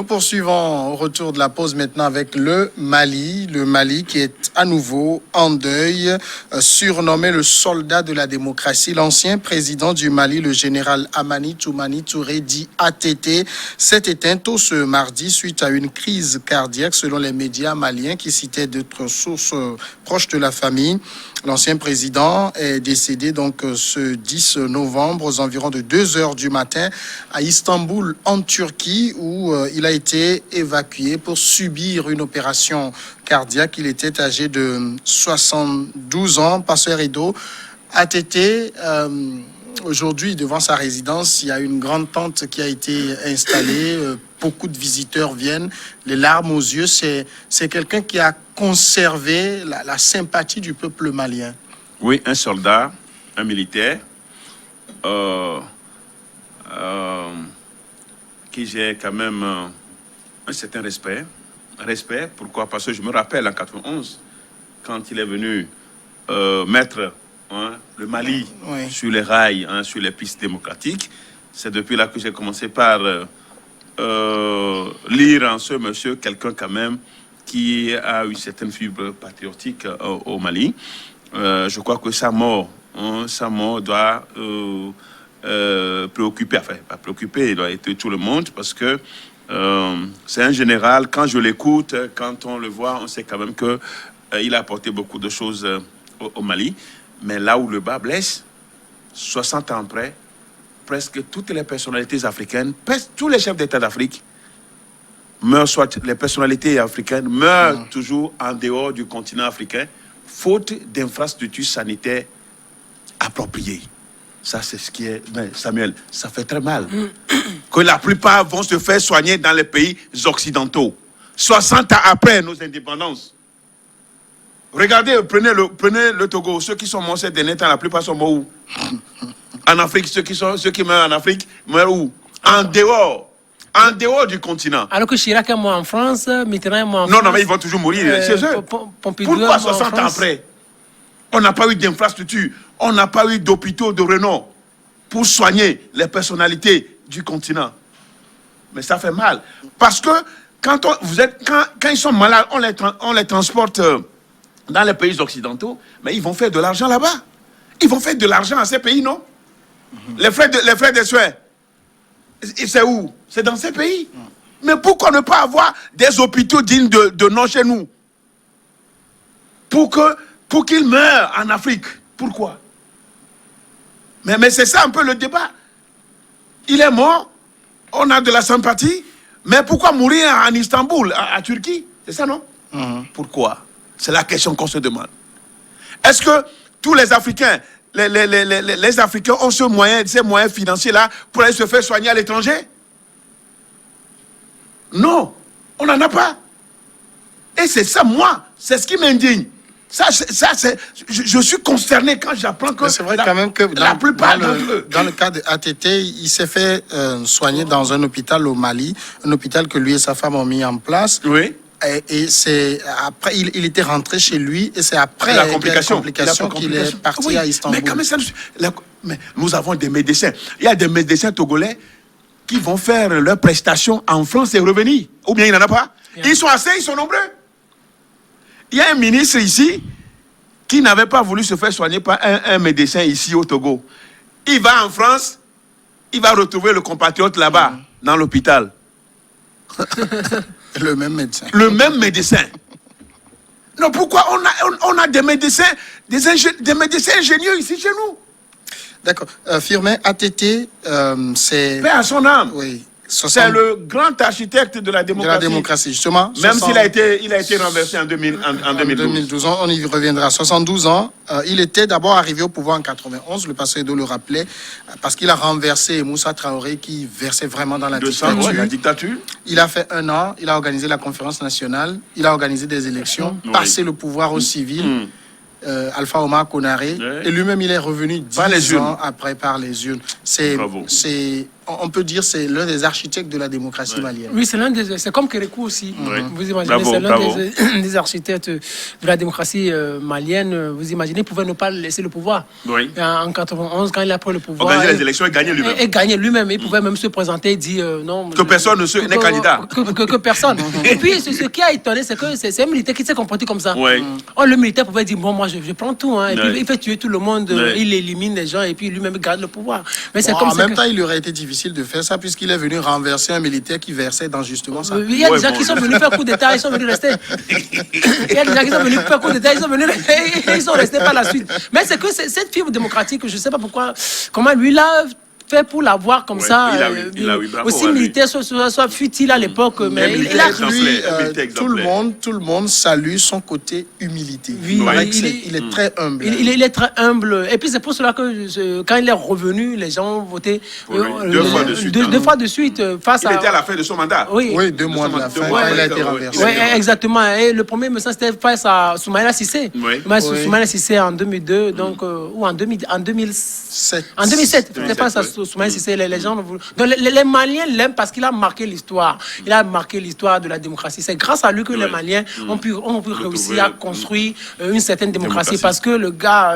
Nous poursuivons au retour de la pause maintenant avec le Mali. Le Mali qui est à nouveau en deuil, surnommé le soldat de la démocratie. L'ancien président du Mali, le général Amani Toumani Touré, dit ATT, s'est éteint tôt ce mardi suite à une crise cardiaque selon les médias maliens qui citaient d'autres sources proches de la famille. L'ancien président est décédé donc ce 10 novembre aux environs de 2 heures du matin à Istanbul en Turquie où il a été évacué pour subir une opération cardiaque. Il était âgé de 72 ans, passeur Edo. ATT, aujourd'hui, devant sa résidence, il y a une grande tente qui a été installée. Beaucoup de visiteurs viennent, les larmes aux yeux. C'est quelqu'un qui a conservé la sympathie du peuple malien. Oui, un soldat, un militaire, qui j'ai quand même un certain respect. Respect, pourquoi? Parce que je me rappelle en 91, quand il est venu mettre le Mali sur les rails, sur les pistes démocratiques. C'est depuis là que j'ai commencé par lire en ce monsieur quelqu'un quand même qui a eu certaines fibres patriotiques au Mali. Je crois que sa mort doit préoccuper, enfin pas préoccuper, il doit être tout le monde parce que c'est un général. Quand je l'écoute, quand on le voit, on sait quand même que il a apporté beaucoup de choses au Mali. Mais là où le bas blesse, 60 ans après, presque toutes les personnalités africaines, tous les chefs d'État d'Afrique meurent, soit les personnalités africaines meurent toujours en dehors du continent africain, faute d'infrastructures sanitaires appropriées. Ça, c'est ce qui est... Mais Samuel, ça fait très mal. Que la plupart vont se faire soigner dans les pays occidentaux. 60 ans après nos indépendances. Regardez, prenez le Togo. Ceux qui sont morts ces derniers temps, la plupart sont morts où? En Afrique, ceux qui meurent en Afrique, meurent où? En dehors du continent. Alors que Chirac est mort en France, Mitterrand est mort en France. Non, mais ils vont toujours mourir chez eux. Pourquoi 60 ans après, on n'a pas eu d'infrastructure, on n'a pas eu d'hôpitaux de renom pour soigner les personnalités du continent? Mais ça fait mal. Parce que quand ils sont malades, on les transporte dans les pays occidentaux, mais ils vont faire de l'argent là-bas. Ils vont faire de l'argent à ces pays, non? Les frais de soins, c'est où? C'est dans ces pays. Mais pourquoi ne pas avoir des hôpitaux dignes de nom chez nous? Pour qu'ils meurent en Afrique. Pourquoi? Mais c'est ça un peu le débat. Il est mort, on a de la sympathie, mais pourquoi mourir en Istanbul, à Turquie? C'est ça, non? Pourquoi? C'est la question qu'on se demande. Est-ce que tous les Africains, les Africains ont ces moyens financiers-là pour aller se faire soigner à l'étranger? Non, on n'en a pas. Et c'est ça, moi, c'est ce qui m'indigne. Je suis consterné quand j'apprends que... C'est vrai quand même que la plupart dans le cas de ATT, il s'est fait soigner dans un hôpital au Mali, un hôpital que lui et sa femme ont mis en place. Oui. Et c'est après, il était rentré chez lui, et c'est après la complication qu'il est parti à Istanbul. Mais quand même, mais nous avons des médecins. Il y a des médecins togolais qui vont faire leurs prestations en France et revenir. Ou bien il n'y en a pas. Ils sont nombreux. Il y a un ministre ici qui n'avait pas voulu se faire soigner par un médecin ici au Togo. Il va en France, il va retrouver le compatriote là-bas, dans l'hôpital. Le même médecin. Le même médecin. Non, pourquoi on a des médecins, des médecins ingénieux ici chez nous? D'accord. Firmin ATT, c'est... Paix à son âme. Oui. C'est le grand architecte de la démocratie. De la démocratie, justement. Même s'il a été renversé en 2012. On y reviendra. 72 ans. Il était d'abord arrivé au pouvoir en 91, le passé Edo le rappelait, parce qu'il a renversé Moussa Traoré qui versait vraiment dans la dictature. Il a fait 1 an, il a organisé la conférence nationale, il a organisé des élections, passé le pouvoir aux civils. Alpha Omar Konaré, et lui-même il est revenu 10 ans après par les urnes. C'est on peut dire c'est l'un des architectes de la démocratie malienne. Oui, c'est comme Kérékou aussi. Oui. Vous imaginez, Bravo, c'est l'un bravo. des architectes de la démocratie malienne. Vous imaginez, il pouvait ne pas laisser le pouvoir. Oui. En 91, quand il a pris le pouvoir. Organiser les élections et gagner lui-même. Et gagner lui-même. Il pouvait même se présenter et dire non. Que personne n'est candidat. Que personne. Et puis, ce qui a étonné, c'est que c'est un militaire qui s'est comporté comme ça. Oui. Oh, le militaire pouvait dire bon, moi, je prends tout. Hein. Et Ouais. puis, il fait tuer tout le monde. Ouais. Il élimine les gens et puis lui-même garde le pouvoir. Mais c'est Bon, comme en ça. même temps, il aurait été difficile de faire ça puisqu'il est venu renverser un militaire qui versait dans justement ça. Il y a des Ouais, gens bon. qui sont venus faire coup d'État, ils sont venus rester. Il y a des gens qui sont venus faire coup d'État, ils sont venus rester, ils sont restés par la suite. Mais c'est que cette fibre démocratique, je ne sais pas pourquoi, comment lui là fait pour l'avoir comme Ouais, ça. il a eu, bravo, aussi ouais, lui. militaire, soit futile à l'époque, mais il a exemplaire. Lui, Un militaire tout le monde salue son côté humilité. Oui, Il paraît que il il est très humble. il est très humble. Et puis c'est pour cela que quand il est revenu, les gens ont voté Pour lui. Deux fois de suite, hein. deux fois de suite face Il à. était à la fin de son mandat. Oui. Oui, 2 mois de la fin, mois, il a ouais, été ouais. renversé. Oui, exactement. Et le premier message, c'était face à Soumaïla Cissé. Oui. Soumaïla Cissé en 2002, donc, ou en 2007. En 2007, c'était face à Soumaïla Cissé. Les gens donc les Maliens l'aiment parce qu'il a marqué l'histoire. Il a marqué l'histoire de la démocratie. C'est grâce à lui que les Maliens ont pu réussir à construire une certaine démocratie. Parce que le gars,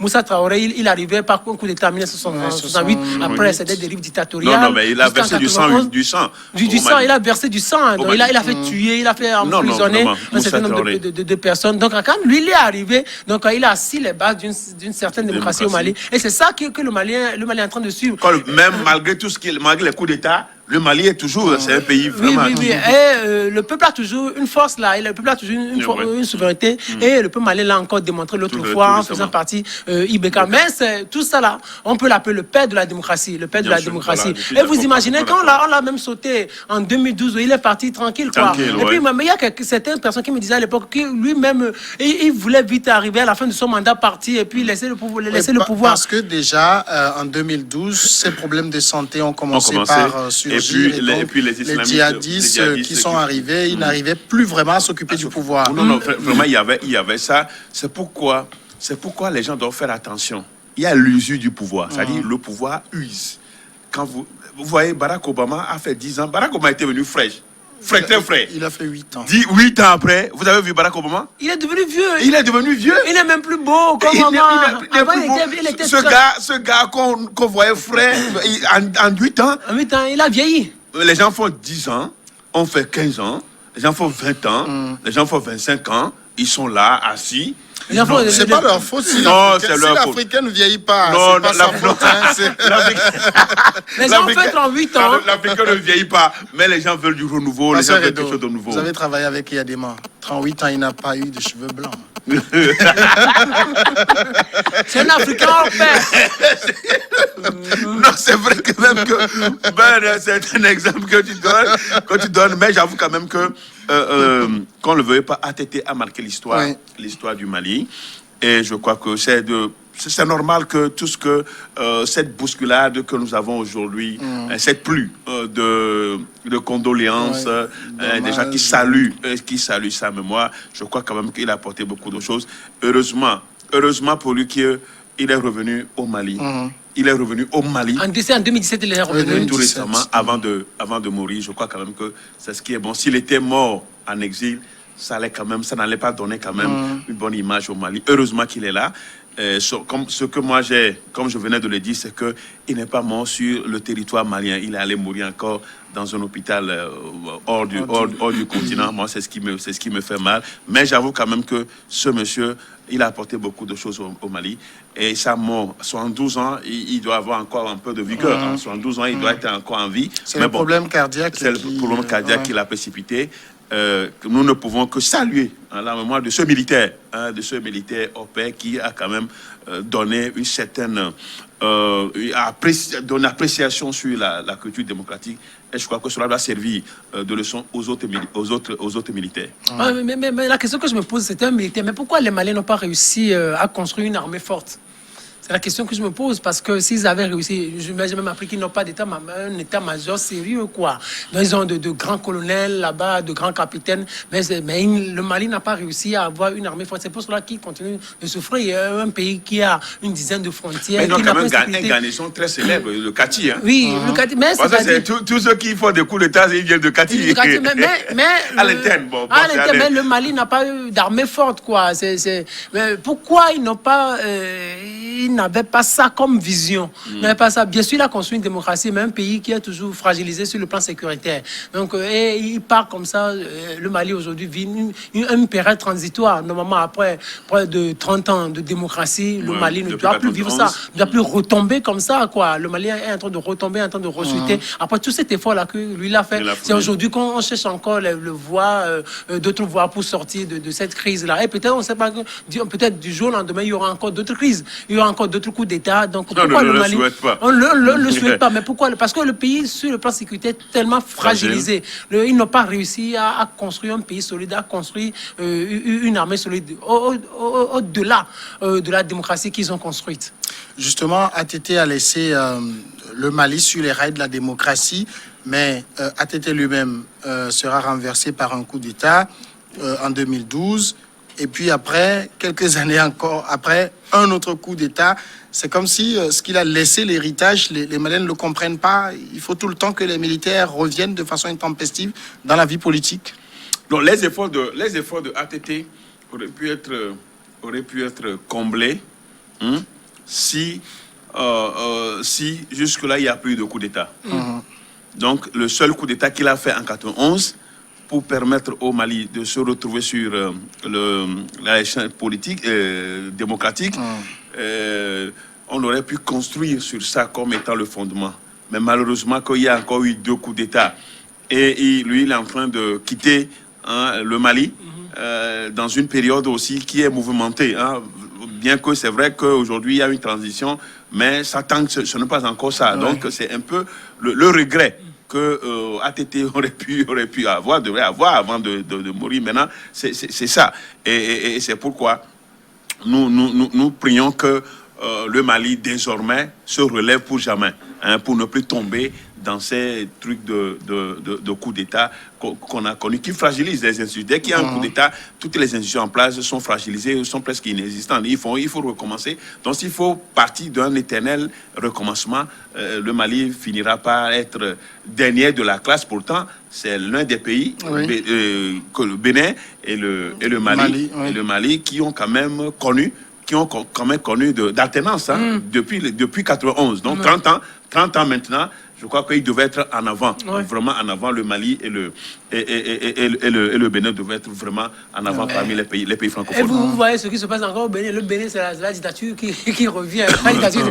Moussa Traoré, il arrivait par un coup d'État en 1968. Après, c'était des dérives dictatoriales. Non, mais il a versé du sang. Du sang, il a versé du sang. Donc, il a fait tuer, il a fait emprisonner un certain nombre de personnes. Donc, quand lui, il est arrivé, donc, il a assis les bases d'une certaine démocratie au Mali. Et c'est ça que le Mali est en train de suivre. Même malgré tout malgré les coups d'État, le Mali est toujours, c'est un pays vraiment. Oui. Et le peuple a toujours une force là, et le peuple a toujours une souveraineté. Et le peuple malien l'a encore démontré l'autre fois en faisant partie Ibeka. Mais c'est tout ça là, on peut l'appeler le père de la démocratie, le père de la démocratie. Et vous imaginez quand on l'a même sauté en 2012, il est parti tranquille quoi. Et puis mais il y a certaines personnes qui me disaient à l'époque que lui-même il voulait vite arriver à la fin de son mandat partir et puis laisser le pouvoir. Parce que déjà en 2012, ces problèmes de santé ont commencé par surgir. Et puis les djihadistes qui sont arrivés, ils n'arrivaient plus vraiment à s'occuper du pouvoir. Non, vraiment, il y avait ça. C'est pourquoi les gens doivent faire attention. Il y a l'usure du pouvoir, c'est-à-dire le pouvoir use. Quand vous voyez, Barack Obama a fait 10 ans. Barack Obama était venu très frais. Il a fait 8 ans. 8 ans après, vous avez vu Barack Obama? Il est devenu vieux. Il est devenu vieux. Il est même plus beau comme il était ce gars qu'on voyait frais en 8 ans. En 8 ans, il a vieilli. Les gens font 10 ans, on fait 15 ans, les gens font 20 ans, les gens font 25 ans, ils sont là, assis. C'est pas leur faute si l'Africain ne vieillit pas. Non, c'est pas sa faute. Les gens font 38 ans. L'Africain ne vieillit pas, mais les gens veulent du renouveau, les gens veulent quelque chose de nouveau. Vous avez travaillé avec Yadema. 38 ans, il n'a pas eu de cheveux blancs. C'est un Africain en fait. Non, c'est vrai que même que c'est un exemple que tu donnes, mais j'avoue quand même que qu'on ne le veuille pas, ATT a marqué l'histoire du Mali, et je crois que c'est normal que tout ce que cette bousculade que nous avons aujourd'hui, cette pluie de condoléances, des gens qui saluent sa mémoire, je crois quand même qu'il a apporté beaucoup de choses. Heureusement pour lui qu'il est revenu au Mali. Il est revenu au Mali. En 2017, il est revenu. Tout récemment, avant de mourir. Je crois quand même que c'est ce qui est bon. S'il était mort en exil, ça n'allait pas donner quand même une bonne image au Mali. Heureusement qu'il est là. Comme je venais de le dire, c'est qu'il n'est pas mort sur le territoire malien. Il est allé mourir encore dans un hôpital hors du continent. Moi, c'est ce qui me fait mal. Mais j'avoue quand même que ce monsieur, il a apporté beaucoup de choses au Mali. Et sa mort, 72 ans, il doit avoir encore un peu de vigueur. 72 ans, il doit être encore en vie. C'est le problème cardiaque. C'est le problème cardiaque qui l'a précipité. Nous ne pouvons que saluer la mémoire de ce militaire, au pair, qui a quand même donné une certaine appréciation sur la culture démocratique. Et je crois que cela doit servir de leçon aux autres militaires. Mais la question que je me pose, c'est un militaire. Mais pourquoi les Maliens n'ont pas réussi à construire une armée forte? C'est la question que je me pose, parce que s'ils avaient réussi, j'ai même appris qu'ils n'ont pas un état-major sérieux, quoi. Donc, ils ont de grands colonels là-bas, de grands capitaines, mais le Mali n'a pas réussi à avoir une armée forte. C'est pour cela qu'ils continuent de souffrir. Il y a un pays qui a une dizaine de frontières. Mais ils ont quand même un garnison très célèbre, le Kati. Hein. Oui, le Kati. Mais c'est tous ceux qui font des coups d'État, ils viennent de Kati. Mais à l'interne, mais le Mali n'a pas eu d'armée forte, quoi. Mais pourquoi ils n'ont pas... ils n'avaient pas ça comme vision. Ils n'avaient pas ça. Bien sûr, il a construit une démocratie, mais un pays qui est toujours fragilisé sur le plan sécuritaire. Donc, et il part comme ça. Le Mali aujourd'hui vit une période transitoire. Normalement, après près de 30 ans de démocratie, le Mali ne doit plus vivre ça. Ne doit plus retomber comme ça, quoi. Le Mali est en train de retomber, en train de ressusciter. Après tout cet effort-là que lui il a fait, c'est aujourd'hui qu'on cherche encore d'autres voies pour sortir de cette crise-là. Et peut-être, on ne sait pas, peut-être du jour au lendemain, il y aura encore d'autres crises. Il y aura encore d'autres coups d'État. Donc, pourquoi le Mali... On ne le souhaite pas. Mais pourquoi? Parce que le pays, sur le plan sécuritaire, est tellement fragilisé. Ils n'ont pas réussi à construire un pays solide, à construire une armée solide au-delà de la démocratie qu'ils ont construite. Justement, ATT a laissé le Mali sur les rails de la démocratie, mais ATT lui-même sera renversé par un coup d'État en 2012. Et puis après, quelques années encore après, un autre coup d'État. C'est comme si ce qu'il a laissé, l'héritage, les Maliens ne le comprennent pas. Il faut tout le temps que les militaires reviennent de façon intempestive dans la vie politique. Donc les efforts de ATT auraient pu être comblés si jusque-là, il n'y a plus de coup d'État. Donc le seul coup d'État qu'il a fait en 1991, pour permettre au Mali de se retrouver sur la chaîne politique démocratique, on aurait pu construire sur ça comme étant le fondement. Mais malheureusement, qu'il y a encore eu 2 coups d'État. Et lui, il est en train de quitter le Mali dans une période aussi qui est mouvementée. Bien que c'est vrai qu'aujourd'hui, il y a une transition, mais ça tant que ce n'est pas encore ça. Ouais. Donc, c'est un peu le regret que ATT aurait pu avoir, devrait avoir avant de mourir. Maintenant, c'est ça. Et c'est pourquoi nous prions que le Mali, désormais, se relève pour jamais, pour ne plus tomber dans ces trucs de coup d'État qu'on a connus, qui fragilisent les institutions. Dès qu'il y a un coup d'État, toutes les institutions en place sont fragilisées, sont presque inexistantes. Il faut recommencer. Donc, s'il faut partir d'un éternel recommencement, le Mali finira par être dernier de la classe. Pourtant, c'est l'un des pays, que le Bénin et le Mali, qui ont quand même connu d'alternance depuis 91. Donc 30 ans maintenant, je crois qu'il devait être en avant, vraiment en avant. Le Mali et le Bénin devaient être vraiment en avant parmi les pays francophones. Et vous voyez ce qui se passe encore au Bénin. Le Bénin, c'est la dictature qui revient. La dictature,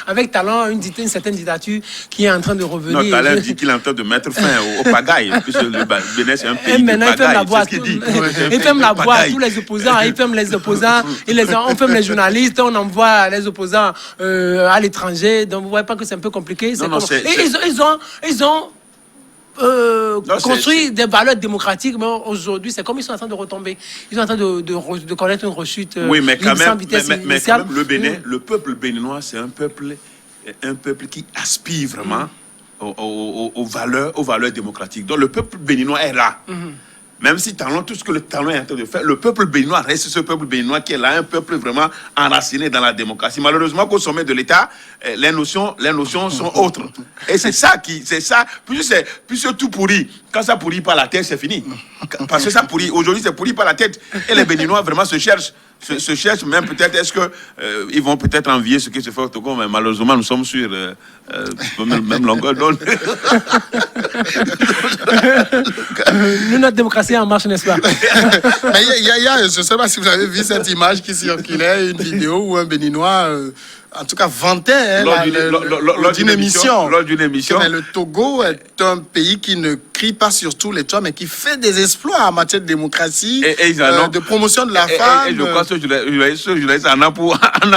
avec Talon, une certaine dictature qui est en train de revenir. Non, Talon dit qu'il est en train de mettre fin au pagaille. Puisque le Bénin, c'est un pays de pagaille. C'est ce qu'il dit. Il ferme la boîte, tous les opposants. Il ferme les opposants. On ferme les journalistes. On envoie les opposants à l'étranger. Donc, vous ne voyez pas que c'est un peu compliqué. Ils ont construit des valeurs démocratiques, mais aujourd'hui, c'est comme ils sont en train de retomber. Ils sont en train de connaître une rechute. Oui, mais quand même, le Bénin, le peuple béninois, c'est un peuple qui aspire vraiment aux valeurs démocratiques. Donc, le peuple béninois est là. Même si tout ce que le Talon est en train de faire, le peuple béninois reste ce peuple béninois qui est là, un peuple vraiment enraciné dans la démocratie. Malheureusement, qu'au sommet de l'État, les notions sont autres. Et c'est ça. Puisque tout pourrit, quand ça pourrit par la tête, c'est fini. Parce que ça pourrit, aujourd'hui, c'est pourri par la tête. Et les Béninois vraiment se cherchent, même peut-être, est-ce que ils vont peut-être envier ce qui se fait au Togo, mais malheureusement, nous sommes sur même longueur d'onde. Nous, notre démocratie est en marche, n'est-ce pas? Mais je ne sais pas si vous avez vu cette image qui circulait, une vidéo où un Béninois, en tout cas, vantait lors d'une émission. Mais le Togo est un pays qui ne crie pas sur tous les toits, mais qui fait des exploits en matière de démocratie, de promotion de la femme. Et je crois que je laisse en a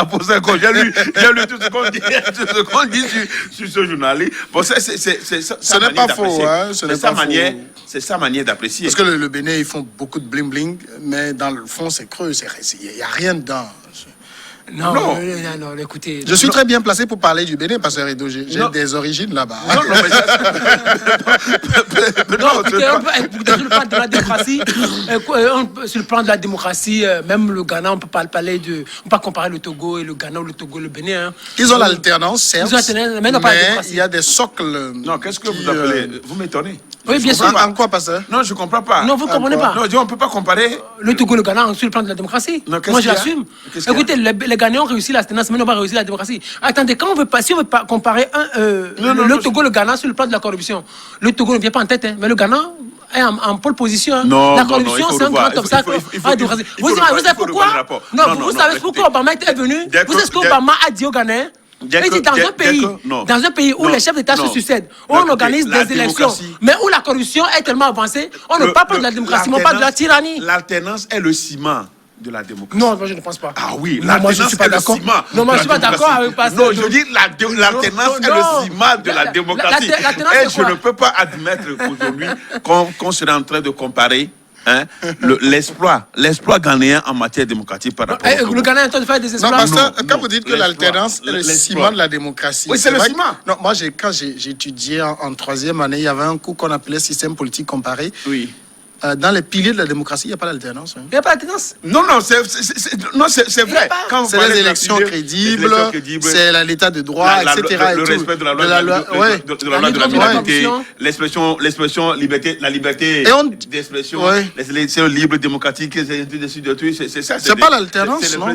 posé encore. J'ai lu tout ce qu'on dit sur ce journaliste. Bon, ce n'est pas faux. C'est sa manière d'apprécier. Parce que le Bénin, ils font beaucoup de bling-bling, mais dans le fond, c'est creux. Il n'y a rien dedans. Non, écoutez. Je suis très bien placé pour parler du Bénin, Pasteur Edo. J'ai des origines là-bas. Non, mais sur le plan de la démocratie, sur le plan de la démocratie, même le Ghana, on ne peut pas parler de. On ne peut pas comparer le Togo et le Ghana ou le Togo et le Bénin. Hein. Ils ont l'alternance, certes. Ils ont l'alternance, mais il y a des socles. Non, qu'est-ce que vous appelez? Vous m'étonnez. Oui, bien sûr. En quoi, Pasteur? Non, je ne comprends pas. Non, vous ne comprenez pas. Non, on ne peut pas comparer. Le Togo et le Ghana sur le plan de la démocratie. Non, moi, je l'assume. Écoutez, les Ghanéens ont réussi l'alternance, mais n'ont pas réussi la démocratie. Attendez, si on veut pas comparer le Togo et le Ghana sur le plan de la corruption, le Togo ne vient pas en tête, hein, mais le Ghana est en pole position. Non, la corruption, c'est un grand obstacle. Vous savez pourquoi? Non, vous savez pourquoi Obama est venu? Vous savez ce qu'Obama a dit aux Ghanéens? Dans un pays où les chefs d'État se succèdent, où on organise des élections, mais où la corruption est tellement avancée, on ne parle pas de la démocratie, mais on parle de la tyrannie. L'alternance est le ciment de la démocratie. Non, moi je ne pense pas. Ah oui, moi je ne suis pas d'accord. Non, moi je ne suis pas d'accord avec Pasteur. Non, je dis l'alternance est le ciment de la démocratie. Et je ne peux pas admettre qu'aujourd'hui, qu'on serait en train de comparer l'exploit ghanéen en matière démocratique par rapport le Ghana est en train de faire des exploits. Non, Pasteur, quand vous dites que l'alternance est le ciment de la démocratie. Oui, c'est le ciment. Non, moi, quand j'ai étudié en troisième année, il y avait un cours qu'on appelait système politique comparé. Oui. Dans les piliers de la démocratie, il n'y a pas d'alternance. Il n'y a pas d'alternance. Non, c'est vrai. C'est les élections crédibles, c'est l'état de droit, etc. Le respect de la loi de la liberté, l'expression liberté, la liberté d'expression, les élections libres, démocratiques, c'est ça. C'est pas l'alternance, non?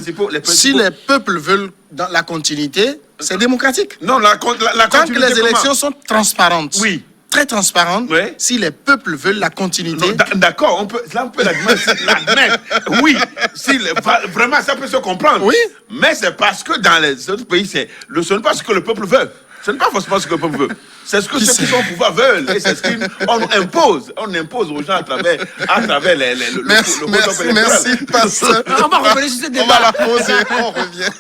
Si les peuples veulent la continuité, c'est démocratique. Non, la continuité. Tant que les élections sont transparentes. Oui. Très transparente, si les peuples veulent la continuité. D'accord, on peut l'admettre. Oui, vraiment, ça peut se comprendre. Oui. Mais c'est parce que dans les autres pays, ce n'est pas ce que le peuple veut. Ce n'est pas forcément ce que le peuple veut. C'est ce que ceux qui sont au pouvoir veulent. Et c'est ce qu'on impose. On impose aux gens à travers le Merci, Pasteur. On va revenir sur ce débat. On va la poser, on revient.